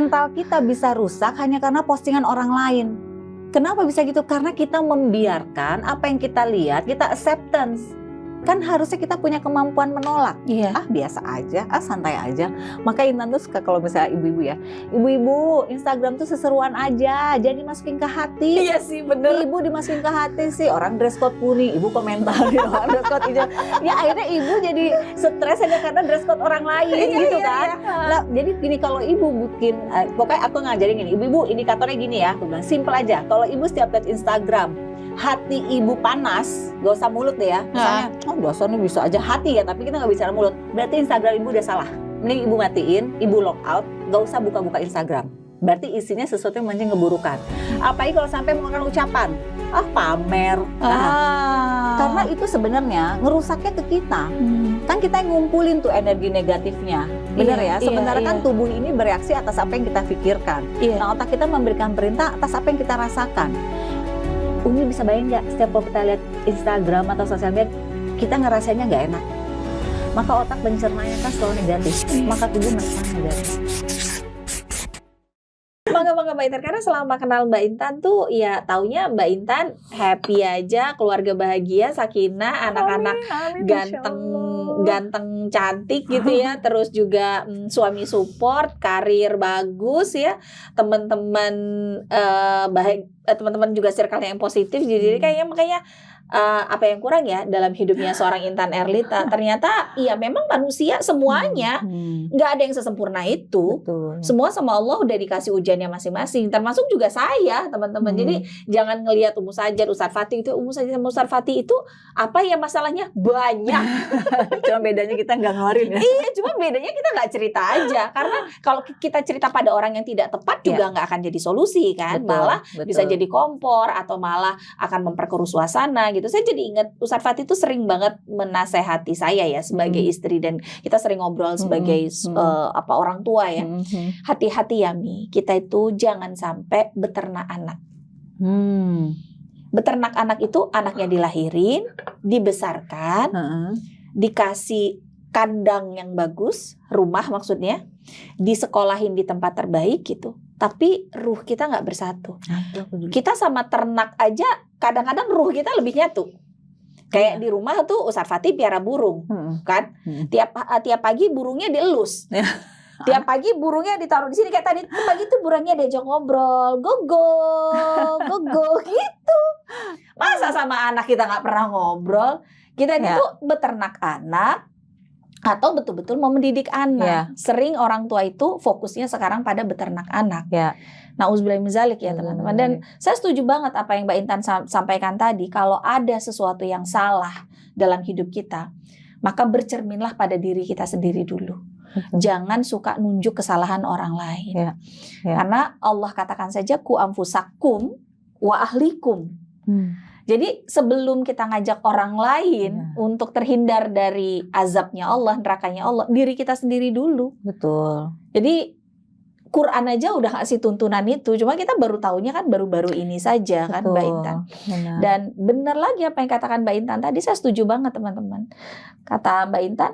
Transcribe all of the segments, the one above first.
Mental kita bisa rusak hanya karena postingan orang lain. Kenapa bisa gitu? Karena kita membiarkan apa yang kita lihat, kita acceptance. Kan harusnya kita punya kemampuan menolak. Iya. Biasa aja, santai aja. Maka Intan tuh suka kalau misalnya ibu-ibu ya, ibu-ibu Instagram tuh seseruan aja, jadi dimasukin ke hati. Iya sih, bener. Ibu dimasukin ke hati sih, orang dress code kuning, ibu komentarin orang dress code hijau. Ya akhirnya ibu jadi stres aja karena dress code orang lain gitu kan. Nah, jadi gini, kalau ibu bikin, pokoknya aku ngajarin gini, ibu-ibu indikatornya gini ya, aku bilang simple aja. Kalau ibu setiap lihat Instagram, hati ibu panas, gak usah mulut deh ya. Misalnya, dasarnya bisa aja hati ya, tapi kita gak bicara mulut. Berarti Instagram ibu udah salah. Mending ibu matiin, ibu log out, gak usah buka-buka Instagram. Berarti isinya sesuatu yang mancing keburukan. Apalagi kalau sampai mengeluarkan ucapan, pamer. Karena itu sebenarnya ngerusaknya ke kita. Kan kita yang ngumpulin tuh energi negatifnya. Benar ya? Sebenarnya kan tubuh ini bereaksi atas apa yang kita pikirkan. Nah, otak kita memberikan perintah atas apa yang kita rasakan. Umi bisa bayangin nggak, setiap kita lihat Instagram atau sosial media, kita ngerasainnya nggak enak. Maka otak mencernanya kan selalu negatif, maka tubuh merasa negatif. Bangga Mbak Intan, karena selama kenal Mbak Intan tuh ya taunya Mbak Intan happy aja, keluarga bahagia, sakinah, anak-anak ganteng cantik gitu ya, terus juga suami support, karir bagus ya, teman-teman teman-teman juga circle yang positif, jadi kayaknya makanya apa yang kurang ya dalam hidupnya seorang Intan Erlita. Ternyata iya memang manusia semuanya nggak ada yang sesempurna itu. Betul. Semua sama Allah udah dikasih ujiannya masing-masing, termasuk juga saya teman-teman. Jadi jangan ngelihat Ummu Sajat, Ustaz Fatih itu, Ummu Sajat sama Ustaz Fatih itu apa ya masalahnya banyak. Cuma bedanya kita nggak ngeluarin ya. Iya, cuma bedanya kita nggak cerita aja. Karena kalau kita cerita pada orang yang tidak tepat juga nggak akan jadi solusi kan. Malah bisa jadi kompor atau malah akan memperkeruh suasana gitu. Saya jadi ingat Ustaz Fatih itu sering banget menasehati saya ya sebagai istri, dan kita sering ngobrol sebagai orang tua ya. Hati-hati ya Mi, kita itu jangan sampai beternak anak. Beternak anak itu anaknya dilahirin, dibesarkan, dikasih kandang yang bagus, rumah maksudnya, disekolahin di tempat terbaik gitu. Tapi ruh kita nggak bersatu. Kita sama ternak aja kadang-kadang ruh kita lebih nyatu. Kayak di rumah tuh Ustaz Fatih piara burung, kan? Tiap pagi burungnya dielus. Tiap pagi burungnya ditaruh di sini, kayak tadi pagi tuh burungnya diajak ngobrol, gogo gitu. Masa sama anak kita nggak pernah ngobrol? Kita ini tuh beternak anak atau betul-betul mau mendidik anak. Sering orang tua itu fokusnya sekarang pada beternak anak. Nauzubillah min dzalik ya teman-teman. Dan saya setuju banget apa yang Mbak Intan sampaikan tadi. Kalau ada sesuatu yang salah dalam hidup kita, maka bercerminlah pada diri kita sendiri dulu. Jangan suka nunjuk kesalahan orang lain. Karena Allah katakan saja ku anfusakum wa ahlikum. Jadi sebelum kita ngajak orang lain untuk terhindar dari azabnya Allah, nerakanya Allah, diri kita sendiri dulu. Betul. Jadi Quran aja udah kasih tuntunan itu, cuma kita baru tahunya kan baru-baru ini saja. Betul, kan Mbak Intan. Dan benar lagi apa yang katakan Mbak Intan tadi, saya setuju banget teman-teman. Kata Mbak Intan,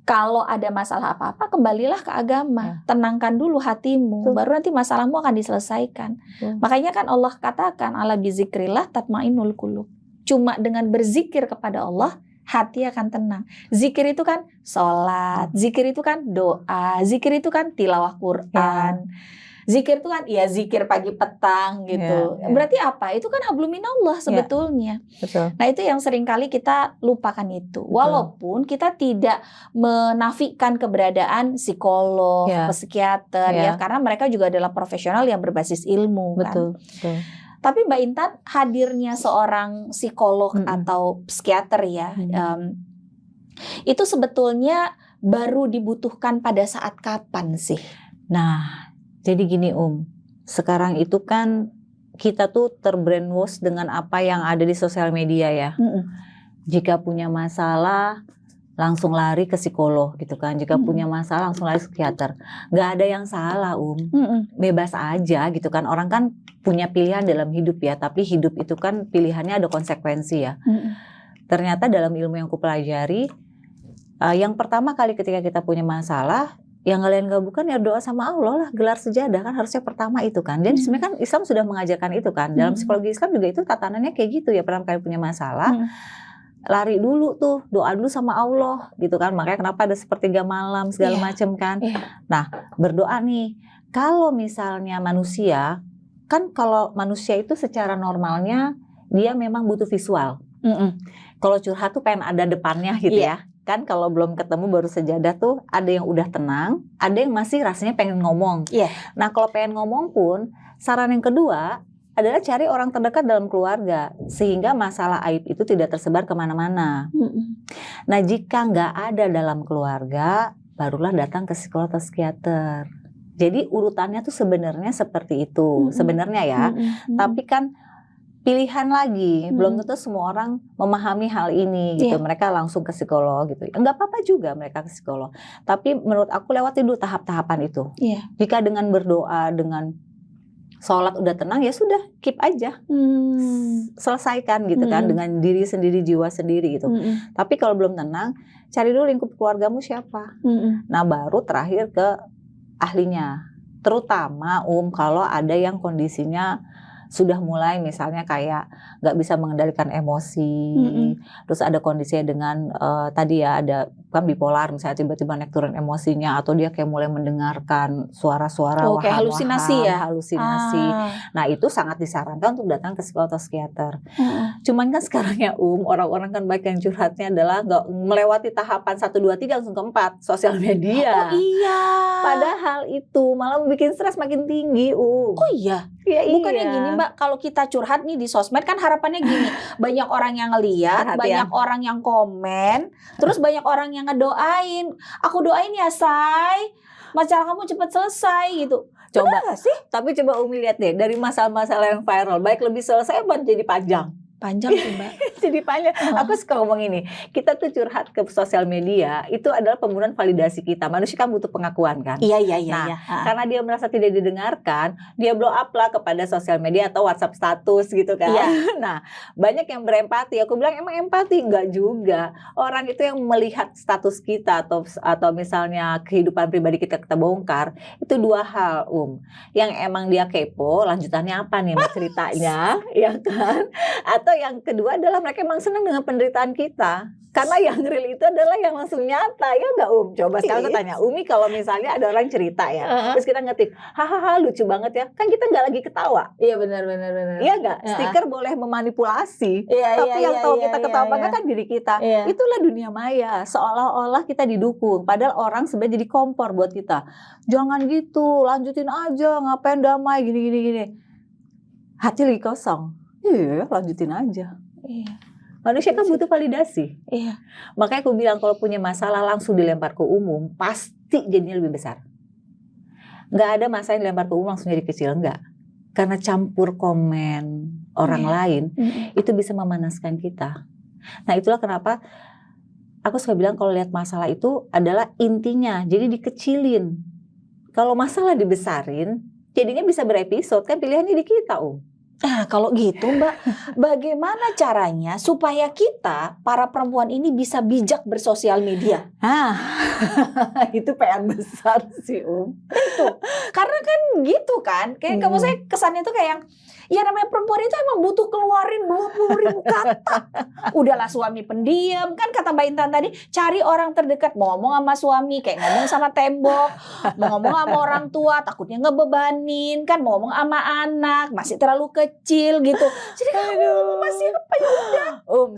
kalau ada masalah apa-apa, kembalilah ke agama. Tenangkan dulu hatimu, baru nanti masalahmu akan diselesaikan. Makanya kan Allah katakan, ala bizikrillah tatmainul qulub. Cuma dengan berzikir kepada Allah, hati akan tenang. Zikir itu kan sholat, zikir itu kan doa, zikir itu kan tilawah Quran. Zikir itu kan ya zikir pagi petang gitu. Berarti apa? Itu kan hablum minallah sebetulnya. Nah itu yang seringkali kita lupakan itu. Walaupun kita tidak menafikan keberadaan psikolog, psikiater ya, karena mereka juga adalah profesional yang berbasis ilmu kan. Tapi Mbak Intan, hadirnya seorang psikolog atau psikiater ya, itu sebetulnya baru dibutuhkan pada saat kapan sih? Nah, jadi gini sekarang itu kan kita tuh terbrainwash dengan apa yang ada di sosial media ya. Jika punya masalah langsung lari ke psikolog gitu kan. Jika punya masalah langsung lari ke psikiater. Gak ada yang salah bebas aja gitu kan. Orang kan punya pilihan dalam hidup ya. Tapi hidup itu kan pilihannya ada konsekuensi ya. Ternyata dalam ilmu yang kupelajari, yang pertama kali ketika kita punya masalah yang kalian gabungkan ya doa sama Allah lah, gelar sejadah kan harusnya pertama itu kan. Dan sebenarnya kan Islam sudah mengajarkan itu kan. Dalam psikologi Islam juga itu tatanannya kayak gitu ya. Pertama kali punya masalah, lari dulu tuh, doa dulu sama Allah gitu kan. Makanya kenapa ada sepertiga malam segala macam kan. Nah, berdoa nih. Kalau misalnya manusia, kan kalau manusia itu secara normalnya dia memang butuh visual. Kalau curhat tuh pengen ada depannya gitu ya. Kan kalau belum ketemu baru sejadah tuh ada yang udah tenang, ada yang masih rasanya pengen ngomong. Nah kalau pengen ngomong pun, saran yang kedua adalah cari orang terdekat dalam keluarga sehingga masalah aib itu tidak tersebar kemana-mana. Nah jika nggak ada dalam keluarga, barulah datang ke psikolog atau psikiater. Jadi urutannya tuh sebenarnya seperti itu, sebenarnya ya. Tapi kan pilihan lagi, belum tentu semua orang memahami hal ini gitu. Mereka langsung ke psikolog gitu. Enggak apa-apa juga mereka ke psikolog. Tapi menurut aku lewati dulu tahap-tahapan itu. Jika dengan berdoa, dengan sholat udah tenang ya sudah, keep aja. Selesaikan gitu kan dengan diri sendiri, jiwa sendiri gitu. Tapi kalau belum tenang, cari dulu lingkup keluargamu siapa. Nah, baru terakhir ke ahlinya. Terutama kalau ada yang kondisinya sudah mulai misalnya kayak nggak bisa mengendalikan emosi, terus ada kondisinya dengan tadi ya ada kan bipolar misalnya tiba-tiba naik turun emosinya atau dia kayak mulai mendengarkan suara-suara kayak halusinasi ya, halusinasi. Nah itu sangat disarankan untuk datang ke psikolog atau psikiater. Cuman kan sekarang ya orang-orang kan baik yang curhatnya adalah nggak melewati tahapan 1, 2, 3 langsung ke 4 sosial media. Padahal itu malah bikin stres makin tinggi. Bukannya gini Mbak, kalau kita curhat nih di sosmed kan harapannya gini, banyak orang yang ngeliat, banyak orang yang komen, terus banyak orang yang ngedoain, aku doain ya say, masalah kamu cepat selesai gitu. Coba sih, tapi coba Umi lihat deh dari masalah-masalah yang viral, baik lebih selesai apa jadi panjang sih Mbak. Jadi panjang. Aku suka ngomong ini, kita tuh curhat ke sosial media itu adalah pembunuhan validasi kita. Manusia kan butuh pengakuan kan. Nah, karena dia merasa tidak didengarkan, dia blow up lah kepada sosial media atau WhatsApp status gitu kan. Nah, banyak yang berempati. Aku bilang emang empati enggak juga. Orang itu yang melihat status kita atau misalnya kehidupan pribadi kita bongkar, itu dua hal yang emang dia kepo, lanjutannya apa nih ceritanya, ya kan? Atau yang kedua adalah mereka emang senang dengan penderitaan kita. Karena yang real itu adalah yang langsung nyata, ya nggak Coba sekarang saya tanya, Umi kalau misalnya ada orang cerita ya, terus kita ngetik, hahaha lucu banget ya, kan kita nggak lagi ketawa. Iya benar. Iya nggak? Stiker boleh memanipulasi, tapi yang tahu kita ketawa bangga kan diri kita. Itulah dunia maya, seolah-olah kita didukung, padahal orang sebenarnya jadi kompor buat kita. Jangan gitu, lanjutin aja, ngapain damai gini. Hati lagi kosong. Lanjutin aja. Manusia kan butuh validasi. Makanya aku bilang kalau punya masalah langsung dilempar ke umum, pasti jadinya lebih besar. Nggak ada masalah yang dilempar ke umum langsung jadi kecil, enggak. Karena campur komen orang lain, itu bisa memanaskan kita. Nah itulah kenapa aku suka bilang kalau lihat masalah itu adalah intinya, jadi dikecilin. Kalau masalah dibesarin, jadinya bisa berepisode, kan pilihannya di kita Nah kalau gitu Mbak, bagaimana caranya supaya kita para perempuan ini bisa bijak bersosial media? Itu PR besar sih Itu karena kan gitu kan, kayak kamu saya kesannya tuh kayak ya namanya perempuan itu emang butuh keluarin 20.000 kata. Udahlah suami pendiam, kan kata Mbak Intan tadi, cari orang terdekat, mau ngomong sama suami kayak ngomong sama tembok, mau ngomong sama orang tua takutnya ngebebanin, kan mau ngomong sama anak masih terlalu kecil gitu. Jadi kamu masih apa ya udah.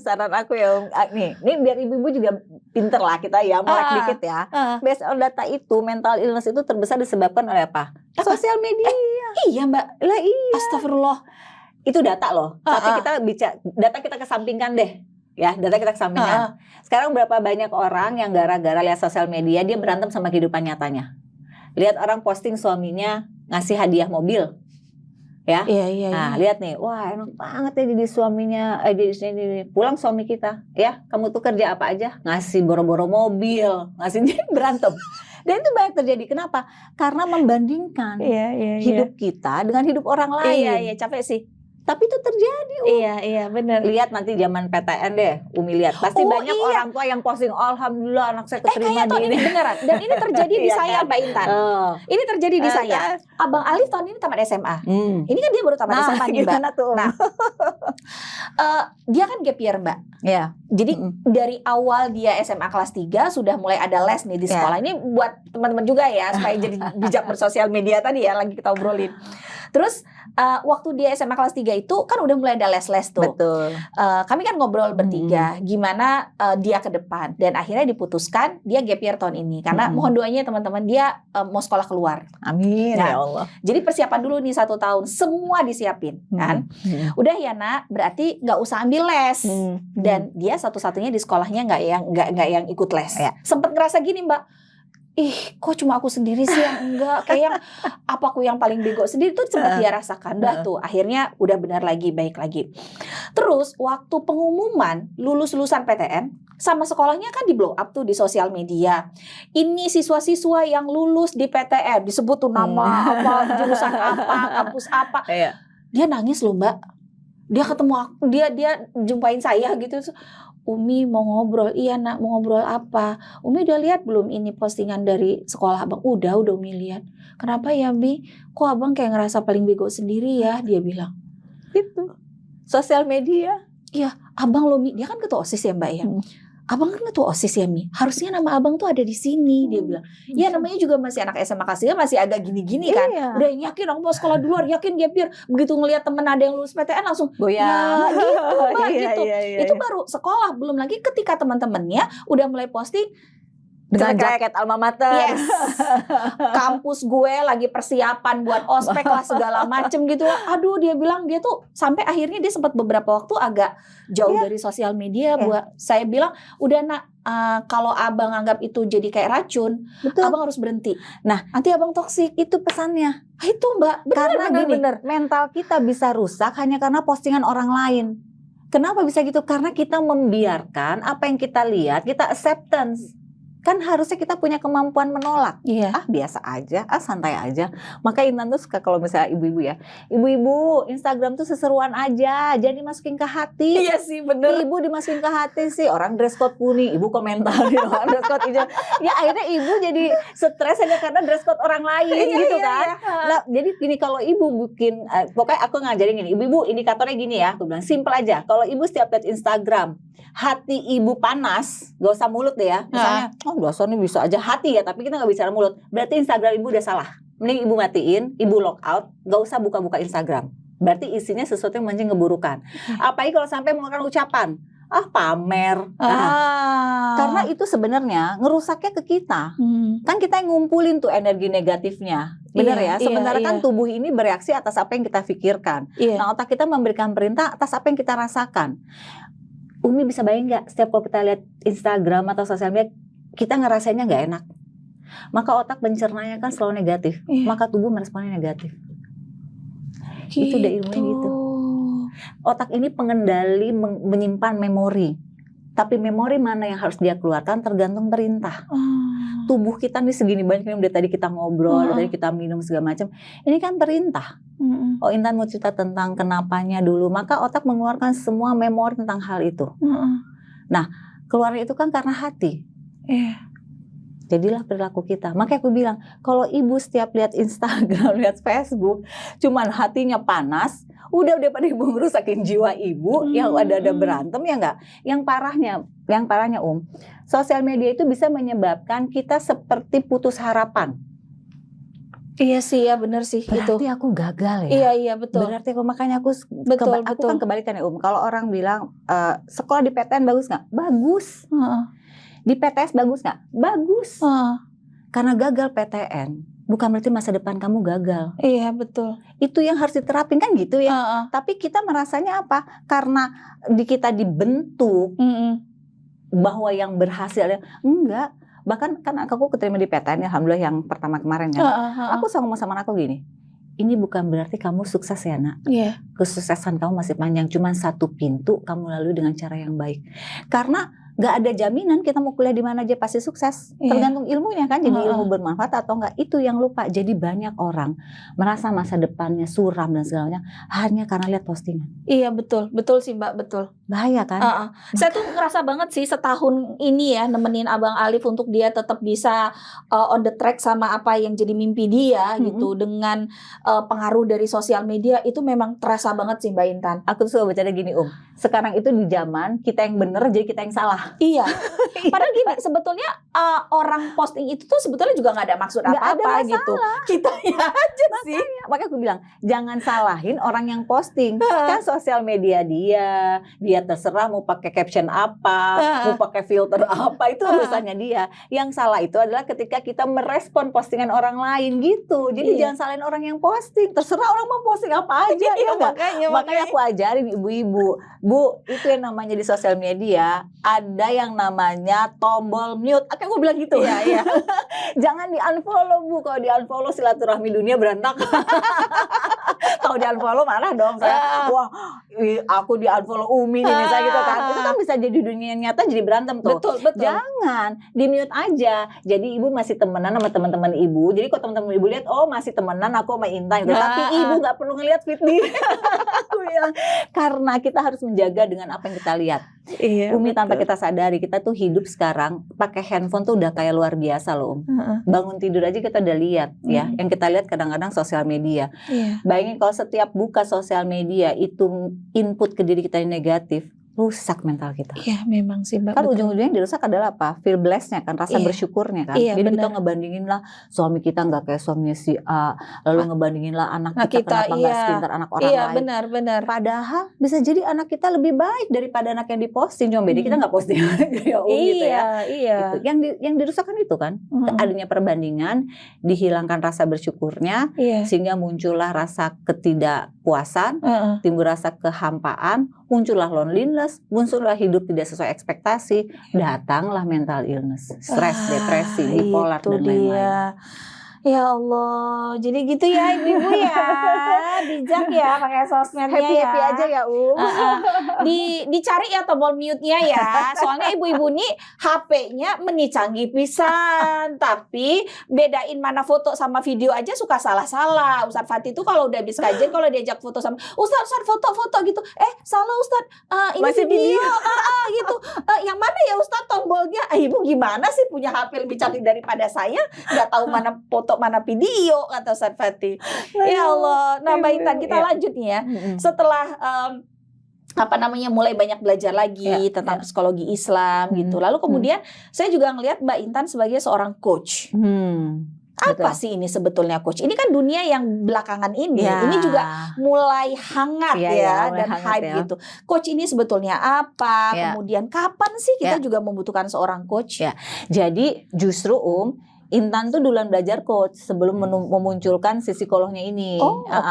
Saran aku ya nih biar ibu-ibu juga pinter lah kita ya, melek dikit ya. Based on data itu, mental illness itu terbesar disebabkan oleh apa? Sosial media. Iya Mbak. Lah iya. Astagfirullah. Itu data loh. Tapi kita bicara data kita kesampingkan deh. Ya, data kita kesampingkan. Sekarang berapa banyak orang yang gara-gara lihat sosial media dia berantem sama kehidupan nyatanya. Lihat orang posting suaminya ngasih hadiah mobil. Ya. Nah, lihat nih. Wah, enak banget ya jadi suaminya jadi pulang suami kita. Ya, kamu tuh kerja apa aja? Ngasih boro-boro mobil, ngasih berantem. Dan itu banyak terjadi. Kenapa? Karena membandingkan hidup kita dengan hidup orang lain. Capek sih. Tapi itu terjadi. Iya benar. Lihat nanti zaman PTN deh, Umi lihat. Pasti banyak orang tua yang posting, alhamdulillah anak saya keterima di ini beneran. Dan ini terjadi di saya, Mbak Intan. Ini terjadi di saya. Abang Alif tahun ini tamat SMA. Ini kan dia baru tamat SMA nih, Mbak. Tuh? Nah, dia kan gap year, Mbak. Iya. Jadi dari awal dia SMA kelas 3 sudah mulai ada les nih di sekolah. Ini buat teman-teman juga ya, supaya jadi bijak bersosial media tadi ya, lagi kita obrolin. Terus waktu dia SMA kelas 3 itu kan udah mulai ada les-les tuh. Betul. Kami kan ngobrol bertiga gimana dia ke depan, dan akhirnya diputuskan dia gap year tahun ini karena mohon doanya teman-teman, dia mau sekolah keluar. Amin Nah, ya Allah. Jadi persiapan dulu nih 1 tahun semua disiapin kan. Udah ya nak, berarti nggak usah ambil les. Dan dia satu-satunya di sekolahnya nggak yang ikut les. Ya. Sempet ngerasa gini, Mbak. Kok cuma aku sendiri sih yang enggak, kayak yang apa aku yang paling bego sendiri tuh sempat dia rasakan. Dah tuh akhirnya udah benar lagi, baik lagi. Terus waktu pengumuman lulusan PTN sama sekolahnya kan di blow up tuh di sosial media. Ini siswa-siswa yang lulus di PTN disebut tuh nama apa, jurusan apa, kampus apa. Dia nangis loh, Mbak. Dia ketemu aku, dia jumpain saya gitu. Umi mau ngobrol. Iya nak, mau ngobrol apa? Umi udah lihat belum ini postingan dari sekolah abang? Udah Umi lihat. Kenapa ya Bi? Kok abang kayak ngerasa paling bego sendiri ya? Dia bilang. Itu sosial media. Iya, abang loh Mi. Dia kan ketua OSIS ya Mbak ya. Abang kan ketua OSIS ya Mi. Harusnya nama abang tuh ada di sini. Dia bilang. Ya namanya juga masih anak SMA kelas 3, masih agak gini-gini kan. Udah yakin aku mau sekolah di luar, yakin gap year. Begitu ngelihat temen ada yang lulus PTN langsung goyang. Ya gitu Mbak gitu. Iya. Itu baru sekolah, belum lagi ketika teman-temannya udah mulai posting dengan jaket alma mater. Yes. Kampus gue lagi persiapan buat ospek lah segala macem gitu. Aduh, dia bilang dia tuh sampai akhirnya dia sempat beberapa waktu agak jauh dari sosial media. Buat saya bilang, udah nak, kalau abang anggap itu jadi kayak racun, abang harus berhenti. Nah, nanti abang toksik. Itu pesannya. Itu Mbak, bener. Mental kita bisa rusak hanya karena postingan orang lain. Kenapa bisa gitu? Karena kita membiarkan apa yang kita lihat, kita acceptance. Kan harusnya kita punya kemampuan menolak. Biasa aja, santai aja. Maka Intan tuh suka kalau misalnya ibu-ibu ya, ibu-ibu Instagram tuh seseruan aja, jadi dimasukin ke hati. Iya sih bener. Ibu dimasukin ke hati sih, orang dress code kuning, ibu komentarin orang dress code hijau. Ya akhirnya ibu jadi stres hanya karena dress code orang lain gitu kan. Nah, jadi gini, kalau ibu bikin, pokoknya aku ngajarin gini, ibu-ibu indikatornya gini ya, aku bilang simple aja. Kalau ibu setiap lihat Instagram, hati ibu panas, gak usah mulut deh ya. Misalnya, dasar nih bisa aja hati ya, tapi kita gak bicara mulut. Berarti Instagram ibu udah salah. Mending ibu matiin, ibu log out, gak usah buka-buka Instagram. Berarti isinya sesuatu yang mancing keburukan. Apalagi kalau sampai mengeluarkan ucapan, pamer. Karena itu sebenarnya ngerusaknya ke kita. Kan kita yang ngumpulin tuh energi negatifnya. Benar ya? Sebenarnya kan tubuh ini bereaksi atas apa yang kita pikirkan. Nah, otak kita memberikan perintah atas apa yang kita rasakan. Umi bisa bayang nggak, setiap kalau kita lihat Instagram atau sosial media, kita ngerasainnya nggak enak. Maka otak pencernanya kan selalu negatif. Maka tubuh meresponnya negatif. Itu udah ilmunya gitu. Otak ini pengendali menyimpan memori. Tapi memori mana yang harus dia keluarkan tergantung perintah. Tubuh kita nih segini banyak yang udah tadi kita ngobrol, tadi kita minum segala macam. Ini kan perintah. Oh, Intan mau cerita tentang kenapanya dulu, maka otak mengeluarkan semua memori tentang hal itu. Nah, keluarnya itu kan karena hati. Jadilah perilaku kita. Makanya aku bilang, kalau ibu setiap lihat Instagram, lihat Facebook, cuman hatinya panas, udah pada ibu ngerusakin jiwa ibu, yang ada berantem ya enggak. Yang parahnya sosial media itu bisa menyebabkan kita seperti putus harapan. Iya sih ya, benar sih. Berarti aku gagal ya. Iya betul. Berarti makanya aku kan kebalikan ya Kalau orang bilang sekolah di PTN bagus nggak? Bagus. Di PTS bagus nggak? Bagus. Karena gagal PTN bukan berarti masa depan kamu gagal. Iya betul. Itu yang harus diterapin kan gitu ya. Tapi kita merasanya apa? Karena kita dibentuk bahwa yang berhasil enggak. Bahkan kan aku keterima di PTN, alhamdulillah yang pertama kemarin kan. Aku sama ngomong sama aku gini, ini bukan berarti kamu sukses ya nak. Kesuksesan kamu masih panjang, cuma satu pintu kamu lalui dengan cara yang baik. Karena nggak ada jaminan kita mau kuliah di mana aja pasti sukses. Iya. Tergantung ilmunya kan, jadi Heeh. ilmu bermanfaat atau enggak, itu yang lupa. Jadi banyak orang merasa masa depannya suram dan segalanya hanya karena lihat postingan. Iya betul sih Mbak, betul. Bahaya kan? Saya tuh ngerasa banget sih setahun ini ya nemenin Abang Alif untuk dia tetap bisa on the track sama apa yang jadi mimpi dia gitu, dengan pengaruh dari sosial media itu memang terasa banget sih Mbak Intan. Aku tuh suka bacanya gini sekarang itu di zaman kita yang bener jadi kita yang salah. Iya. Padahal gini, sebetulnya orang posting itu tuh sebetulnya juga nggak ada maksud Nggak ada apa-apa masalah. gitu. Kita aja sih. Makanya aku bilang jangan salahin orang yang posting. Kan sosial media dia terserah mau pakai caption apa, mau pakai filter apa, itu urusannya dia. Yang salah itu adalah ketika kita merespon postingan orang lain gitu. Jadi jangan salahin orang yang posting. Terserah orang mau posting apa aja ya enggak? Makanya aku ajarin ibu-ibu, Bu, itu yang namanya di sosial media ada yang namanya tombol mute. Aku bilang gitu. Iya. Jangan di-unfollow, Bu. Kalau di-unfollow silaturahmi dunia berantakan. Kalau di-unfollow marah dong saya. Wah, aku di-unfollow Umi nih misalnya gitu kan. Itu kan bisa jadi dunia nyata jadi berantem tuh. Betul. Jangan, di-mute aja. Jadi ibu masih temenan sama teman-teman ibu. Jadi kalau teman-teman ibu lihat, oh masih temenan aku sama Intan gitu. Tapi ibu nggak perlu ngelihat feed dia. Aku bilang, karena kita harus menjaga dengan apa yang kita lihat. Iya, Umi, tanpa kita sadari kita tuh hidup sekarang pakai handphone tuh udah kayak luar biasa loh. Bangun tidur aja kita udah lihat ya. Yang kita lihat kadang-kadang sosial media. Iya. Bayangin kalau setiap buka sosial media itu input ke diri kita yang negatif, rusak mental kita. Iya, memang sih Mbak. Kan betul. ujung-ujungnya yang dirusak adalah apa? Feel blessed-nya kan, rasa Iya. bersyukurnya kan. Iya, Jadi kita benar. ngebandingin lah suami kita nggak kayak suaminya si A, lalu ngebandingin lah anak kita kenapa nggak sepintar anak orang Iya, lain. benar. Padahal bisa jadi anak kita lebih baik daripada anak yang diposting. Cuma beda kita nggak posting aja ya gitu ya. Iya. Gitu. Yang dirusak kan itu kan, adanya perbandingan, dihilangkan rasa bersyukurnya, Iya. sehingga muncullah rasa ketidakpuasan, timbul rasa kehampaan, muncullah loneliness, muncullah hidup tidak sesuai ekspektasi, datanglah mental illness, stres, depresi, bipolar itu dan lain-lain. dia. Ya Allah, jadi gitu ya ibu-ibu ya, bijak ya pakai sosmednya Happy ya. aja ya Dicari ya tombol mute-nya ya. Soalnya ibu-ibu nih HP-nya canggih pisan, tapi bedain mana foto sama video aja suka salah-salah. Ustadz Fatih tuh kalau udah habis kajian, kalau diajak foto sama Ustadz foto-foto gitu, salah Ustadz, ini Masih video gitu. Yang mana ya Ustadz tombolnya? Ibu gimana sih punya HP lebih canggih daripada saya? Nggak tahu mana foto mana video, kata Ustadz Fatih. Ya Allah. Nah Mbak Intan, kita lanjut nih ya. Setelah mulai banyak belajar lagi tentang psikologi Islam gitu. Lalu kemudian saya juga ngelihat Mbak Intan sebagai seorang coach. Apa sih ini sebetulnya coach? Ini kan dunia yang belakangan ini. Ini juga mulai hangat dan hype gitu. Coach ini sebetulnya apa? Kemudian kapan sih kita juga membutuhkan seorang coach? Jadi justru Intan tuh duluan belajar coach sebelum memunculkan si psikolognya ini.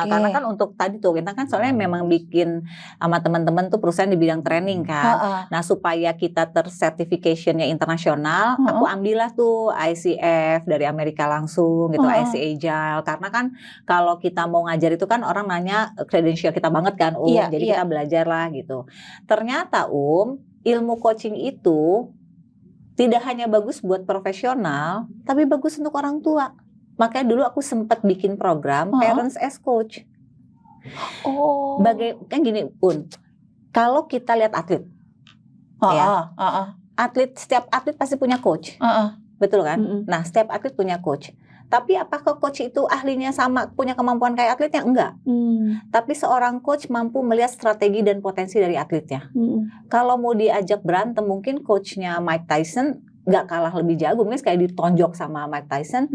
Karena kan untuk tadi tuh Intan kan soalnya memang bikin sama teman-teman tuh perusahaan di bidang training kan. Nah supaya kita tersertificationnya internasional, aku ambillah tuh ICF dari Amerika langsung gitu, IC Agile. Karena kan kalau kita mau ngajar itu kan orang nanya credential kita banget kan, jadi kita belajar lah gitu. Ternyata ilmu coaching itu tidak hanya bagus buat profesional, tapi bagus untuk orang tua. Makanya dulu aku sempat bikin program Parents as Coach. Kan gini kalau kita lihat atlet, setiap atlet pasti punya coach, betul kan? Nah, setiap atlet punya coach. Tapi apakah coach itu ahlinya sama, punya kemampuan kayak atletnya? Enggak. Tapi seorang coach mampu melihat strategi dan potensi dari atletnya. Kalau mau diajak berantem, mungkin coachnya Mike Tyson nggak kalah lebih jago. Mungkin kayak ditonjok sama Mike Tyson,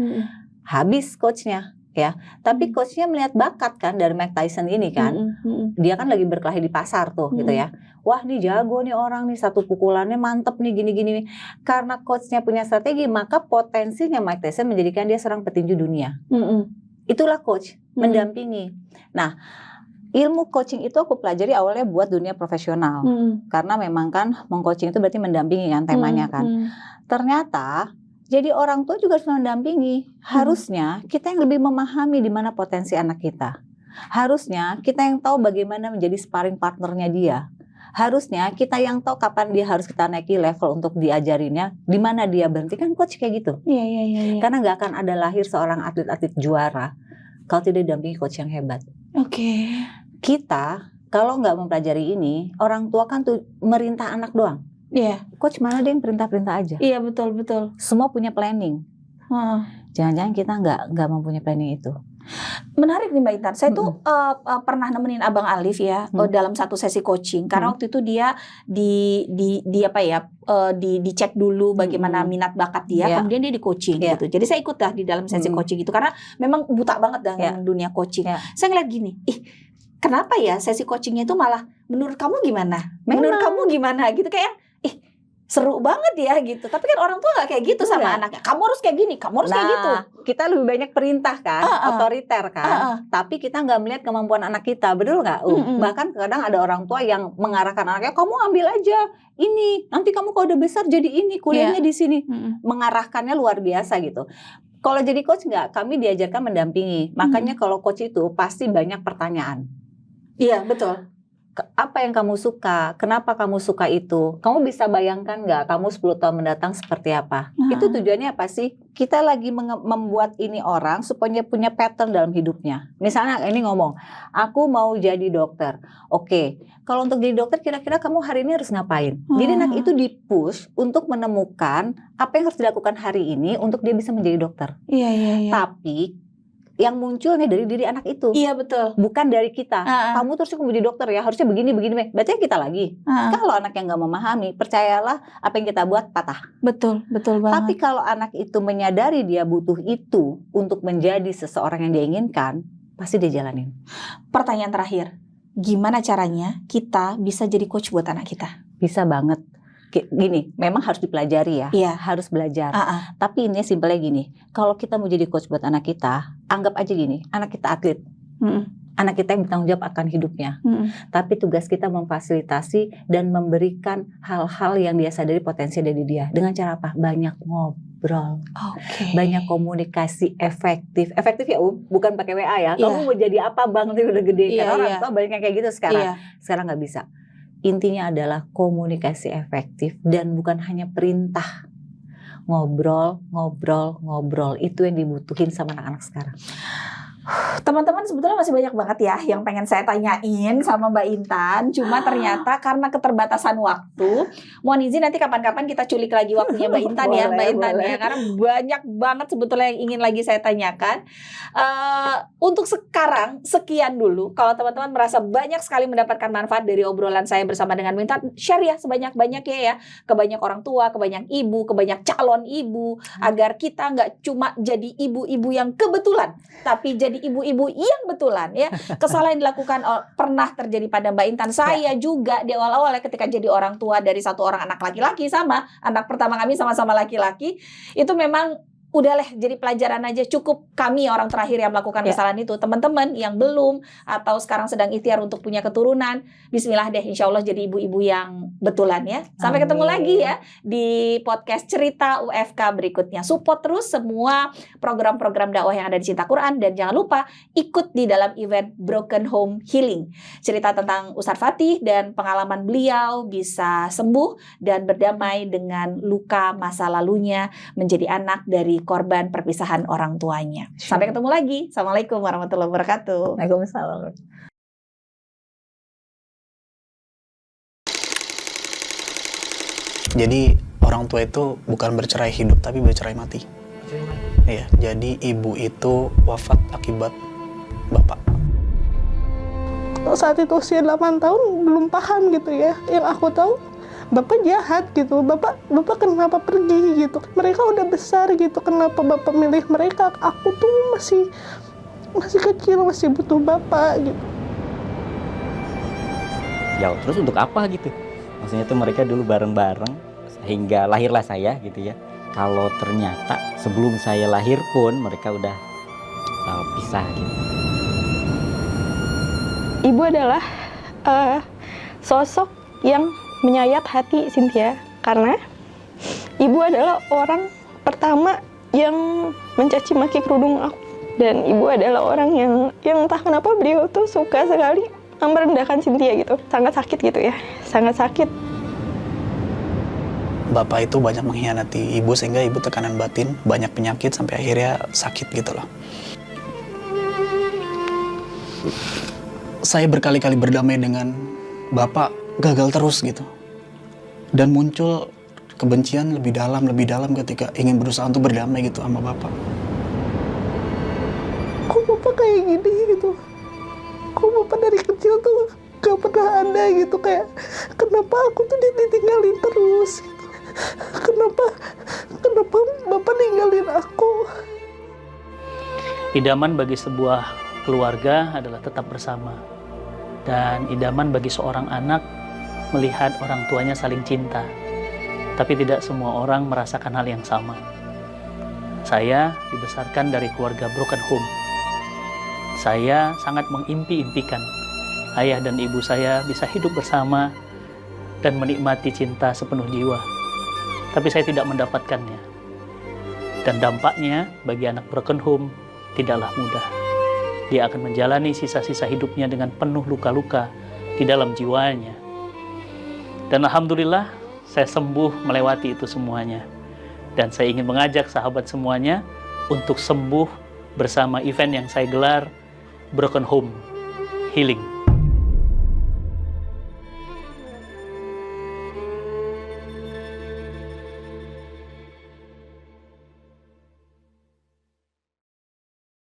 habis coachnya. Ya, tapi coachnya melihat bakat kan dari Mike Tyson ini kan, dia kan lagi berkelahi di pasar tuh gitu ya. Wah nih jago nih orang nih, satu pukulannya mantep nih gini-gini nih. Karena coachnya punya strategi, maka potensinya Mike Tyson menjadikan dia seorang petinju dunia. Itulah coach, mendampingi. Nah, ilmu coaching itu aku pelajari awalnya buat dunia profesional, karena memang kan mengcoaching itu berarti mendampingi kan temanya kan. Ternyata jadi orang tua juga harus mendampingi. Harusnya kita yang lebih memahami di mana potensi anak kita. Harusnya kita yang tahu bagaimana menjadi sparring partnernya dia. Harusnya kita yang tahu kapan dia harus kita naiki level untuk diajarinnya, di mana dia berhenti, kan coach kayak gitu. Iya. Karena nggak akan ada lahir seorang atlet-atlet juara kalau tidak didampingi coach yang hebat. Oke. Kita kalau nggak mempelajari ini, orang tua kan tuh merintah anak doang. Iya. Coach mana dia yang perintah-perintah aja. Iya, betul. Semua punya planning. Jangan-jangan kita nggak mempunyai planning itu. Menarik nih Mbak Intan. Saya tuh pernah nemenin Abang Alif ya dalam satu sesi coaching. Karena waktu itu dia dicek dulu bagaimana minat bakat dia, kemudian dia di coaching gitu. Jadi saya ikut lah di dalam sesi coaching itu karena memang buta banget dengan dunia coaching. Saya ngeliat gini, kenapa ya sesi coachingnya itu malah menurut kamu gimana? Menurut kamu gimana gitu, kayak seru banget ya gitu. Tapi kan orang tua nggak kayak gitu sama anaknya. Kamu harus kayak gini, kamu harus kayak gitu. Kita lebih banyak perintah kan, otoriter kan. Tapi kita nggak melihat kemampuan anak kita, betul nggak? Bahkan kadang ada orang tua yang mengarahkan anaknya, kamu ambil aja ini, nanti kamu kalau udah besar jadi ini, kuliahnya di sini. Mengarahkannya luar biasa gitu. Kalau jadi coach nggak, kami diajarkan mendampingi. Makanya kalau coach itu pasti banyak pertanyaan. Iya, betul. Apa yang kamu suka? Kenapa kamu suka itu? Kamu bisa bayangkan nggak kamu 10 tahun mendatang seperti apa? Itu tujuannya apa sih? Kita lagi membuat ini orang supaya punya pattern dalam hidupnya. Misalnya ini ngomong, aku mau jadi dokter. Oke, kalau untuk jadi dokter kira-kira kamu hari ini harus ngapain? Jadi anak itu di-push untuk menemukan apa yang harus dilakukan hari ini untuk dia bisa menjadi dokter. Iya. Tapi yang munculnya dari diri anak itu. Iya, betul. Bukan dari kita. Kamu terus menjadi dokter ya, harusnya begini. Berarti kita lagi. Kalau anak yang nggak memahami, percayalah apa yang kita buat patah. Betul banget. Tapi kalau anak itu menyadari dia butuh itu untuk menjadi seseorang yang dia inginkan, pasti dia jalanin. Pertanyaan terakhir, gimana caranya kita bisa jadi coach buat anak kita? Bisa banget. Gini, memang harus dipelajari ya, harus belajar. Tapi ini simpelnya gini, kalau kita mau jadi coach buat anak kita, anggap aja gini, anak kita atlet, anak kita yang bertanggung jawab akan hidupnya. Tapi tugas kita memfasilitasi dan memberikan hal-hal yang dia sadari potensi dari dia. Dengan cara apa? Banyak ngobrol, banyak komunikasi efektif ya, bukan pakai WA ya. Kamu mau jadi apa bang? Nanti udah gede. Karena orang tua banyak yang kayak gitu sekarang. Sekarang nggak bisa. Intinya adalah komunikasi efektif dan bukan hanya perintah. Ngobrol. Itu yang dibutuhin sama anak-anak sekarang. Teman-teman sebetulnya masih banyak banget ya yang pengen saya tanyain sama Mbak Intan. Cuma ternyata karena keterbatasan waktu, mohon izin nanti kapan-kapan kita culik lagi waktunya Mbak Intan ya, Mbak Intan ya. Karena banyak banget sebetulnya yang ingin lagi saya tanyakan. Untuk sekarang sekian dulu. Kalau teman-teman merasa banyak sekali mendapatkan manfaat dari obrolan saya bersama dengan Mbak Intan, share ya sebanyak-banyaknya ya ke banyak orang tua, ke banyak ibu, ke banyak calon ibu, agar kita nggak cuma jadi ibu-ibu yang kebetulan, tapi jadi ibu-ibu yang betulan ya. Kesalahan yang dilakukan pernah terjadi pada Mbak Intan. Saya juga di awal-awalnya ketika jadi orang tua dari satu orang anak laki-laki, sama anak pertama kami sama-sama laki-laki, itu memang udahlah jadi pelajaran aja. Cukup kami orang terakhir yang melakukan kesalahan itu. Teman-teman yang belum atau sekarang sedang ikhtiar untuk punya keturunan, bismillah deh, insya Allah jadi ibu-ibu yang betulan ya. Sampai ketemu lagi ya di podcast Cerita UFK berikutnya. Support terus semua program-program dakwah yang ada di Cinta Quran, dan jangan lupa ikut di dalam event Broken Home Healing. Cerita tentang Ustadz Fatih dan pengalaman beliau bisa sembuh dan berdamai dengan luka masa lalunya menjadi anak dari korban perpisahan orang tuanya. Sampai ketemu lagi. Assalamualaikum warahmatullahi wabarakatuh. Waalaikumsalam. Jadi orang tua itu bukan bercerai hidup tapi bercerai mati. Iya, jadi ibu itu wafat akibat bapak. Saat itu usia 8 tahun belum paham gitu ya. Yang aku tahu bapak jahat gitu, bapak kenapa pergi gitu, mereka udah besar gitu, kenapa bapak milih mereka, aku tuh masih kecil, masih butuh bapak gitu. Ya terus untuk apa gitu, maksudnya tuh mereka dulu bareng-bareng hingga lahirlah saya gitu ya. Kalau ternyata sebelum saya lahir pun mereka udah pisah gitu. Ibu adalah sosok yang menyayat hati Cynthia, karena ibu adalah orang pertama yang mencaci maki kerudung aku, dan ibu adalah orang yang entah kenapa beliau tuh suka sekali merendahkan Cynthia gitu. Sangat sakit gitu ya, sangat sakit. Bapak itu banyak mengkhianati ibu sehingga ibu tekanan batin, banyak penyakit sampai akhirnya sakit gitu loh. Saya berkali-kali berdamai dengan Bapak, gagal terus gitu. Dan muncul kebencian lebih dalam ketika ingin berusaha untuk berdamai gitu sama Bapak. Kok Bapak kayak gini gitu? Kok Bapak dari kecil tuh gak pernah ada gitu, kayak kenapa aku tuh ditinggalin terus gitu. Kenapa Bapak ninggalin aku? Idaman bagi sebuah keluarga adalah tetap bersama. Dan idaman bagi seorang anak melihat orang tuanya saling cinta. Tapi tidak semua orang merasakan hal yang sama. Saya dibesarkan dari keluarga broken home. Saya sangat mengimpi-impikan ayah dan ibu saya bisa hidup bersama dan menikmati cinta sepenuh jiwa. Tapi saya tidak mendapatkannya. Dan dampaknya bagi anak broken home tidaklah mudah. Dia akan menjalani sisa-sisa hidupnya dengan penuh luka-luka di dalam jiwanya. Dan alhamdulillah saya sembuh melewati itu semuanya. Dan saya ingin mengajak sahabat semuanya untuk sembuh bersama event yang saya gelar Broken Home Healing.